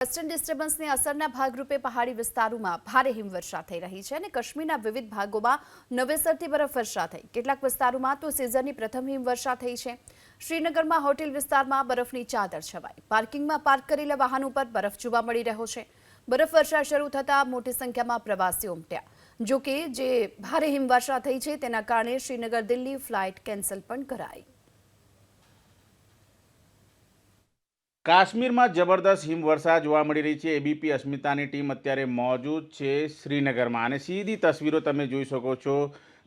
Western ડિસ્ટર્બન્સની અસરના ભાગરૂપે પહાડી વિસ્તારોમાં ભારે હિમવર્ષા થઈ રહી છે અને કાશ્મીરના વિવિધ ભાગોમાં નવેસરથી બરફવર્ષા થઈ. કેટલાક વિસ્તારોમાં તો સિઝનની પ્રથમ હિમવર્ષા થઈ છે. શ્રીનગરમાં હોટેલ વિસ્તારમાં બરફની ચાદર છવાઈ. પાર્કિંગમાં પાર્ક કરેલા વાહનો પર બરફ જોવા મળી રહ્યો છે. બરફવર્ષા શરૂ થતાં મોટી સંખ્યામાં પ્રવાસીઓ ઉમટ્યા. જોકે જે ભારે હિમવર્ષા થઈ છે તેના કારણે શ્રીનગર દિલ્હી ફ્લાઇટ કેન્સલ પણ કરાઈ. કાશ્મીરમાં જબરદસ્ત હિમવર્ષા જોવા મળી રહી છે. એબીપી અસ્મિતાની ટીમ અત્યારે મોજૂદ છે શ્રીનગરમાં અને સીધી તસવીરો તમે જોઈ શકો છો.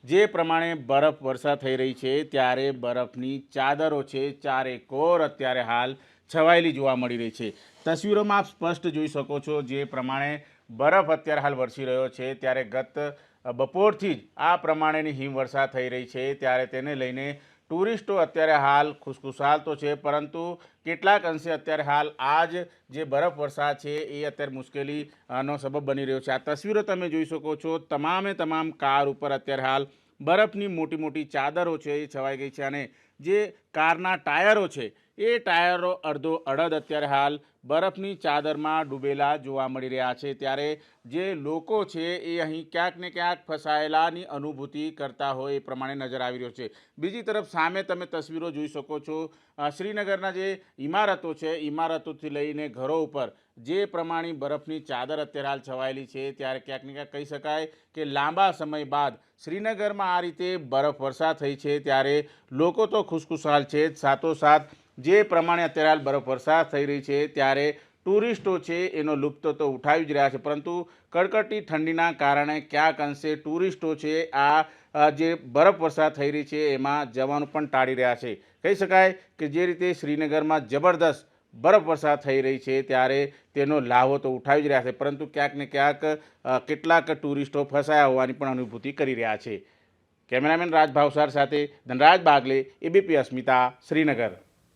જે પ્રમાણે બરફ વર્ષા થઈ રહી છે ત્યારે બરફની ચાદરો છે ચારેકોર અત્યારે હાલ છવાયેલી જોવા મળી રહી છે. તસવીરોમાં આપ સ્પષ્ટ જોઈ શકો છો જે પ્રમાણે બરફ અત્યારે હાલ વરસી રહ્યો છે. ત્યારે ગત બપોરથી જ આ પ્રમાણેની હિમવર્ષા થઈ રહી છે ત્યારે તેને લઈને ટુરિસ્ટો અત્યારે હાલ ખુશખુશાલ તો છે, પરંતુ કેટલાક અંશે અત્યારે હાલ આજ જે બરફ વર્ષા છે એ અત્યારે મુશ્કેલીનો સબબ બની રહ્યો છે. આ તસવીરો તમે જોઈ શકો છો. તમામે તમામ કાર ઉપર અત્યારે હાલ બરફની મોટી મોટી ચાદરો છે એ છવાઈ ગઈ છે અને જે કારના ટાયરો છે એ ટાયરો અડધો અડધ અત્યારે હાલ બરફની ચાદરમાં ડૂબેલા જોવા મળી રહ્યા છે. ત્યારે જે લોકો છે એ અહીં ક્યાંક ને ક્યાંક ફસાયેલાની અનુભૂતિ કરતા હોય એ પ્રમાણે નજર આવી રહ્યો છે. બીજી તરફ સામે તમે તસવીરો જોઈ શકો છો. શ્રીનગરના જે ઇમારતો છે, ઇમારતોથી લઈને ઘરો ઉપર જે પ્રમાણે બરફની ચાદર અત્યારે હાલ છવાયેલી છે ત્યારે ક્યાંક ને ક્યાંક કહી શકાય કે લાંબા સમય બાદ શ્રીનગરમાં આ રીતે બરફ વર્ષા થઈ છે. ત્યારે લોકો તો ખુશખુશાલ છે, સાથોસાથ જે પ્રમાણે અત્યારે હાલ બરફ વર્ષા થઈ રહી છે ત્યારે ટુરિસ્ટો છે એનો લુપ્ત તો ઉઠાવી જ રહ્યા છે, પરંતુ કડકડતી ઠંડીના કારણે ક્યાંક અંશે ટુરિસ્ટો છે આ જે બરફ વર્ષા થઈ રહી છે એમાં જવાનું પણ ટાળી રહ્યા છે. કહી શકાય કે જે રીતે શ્રીનગરમાં જબરદસ્ત બરફ વર્ષા થઈ રહી છે ત્યારે તેનો લાભો તો ઉઠાવી જ રહ્યા છે, પરંતુ ક્યાંક ને ક્યાંક કેટલાક ટુરિસ્ટો ફસાયા હોવાની પણ અનુભૂતિ કરી રહ્યા છે. કેમેરામેન રાજ ભાવસાર સાથે ધનરાજ બાગલે, એબીપી અસ્મિતા, શ્રીનગર.